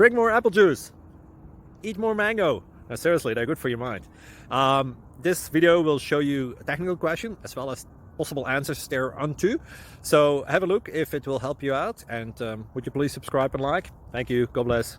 Drink more apple juice. Eat more mango. No, seriously, they're good for your mind. This video will show you a technical question as well as possible answers thereunto. So have a look if it will help you out, and would you please subscribe and like? Thank you. God bless.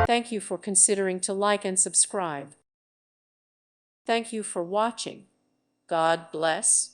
Thank you for considering to like and subscribe. Thank you for watching. God bless.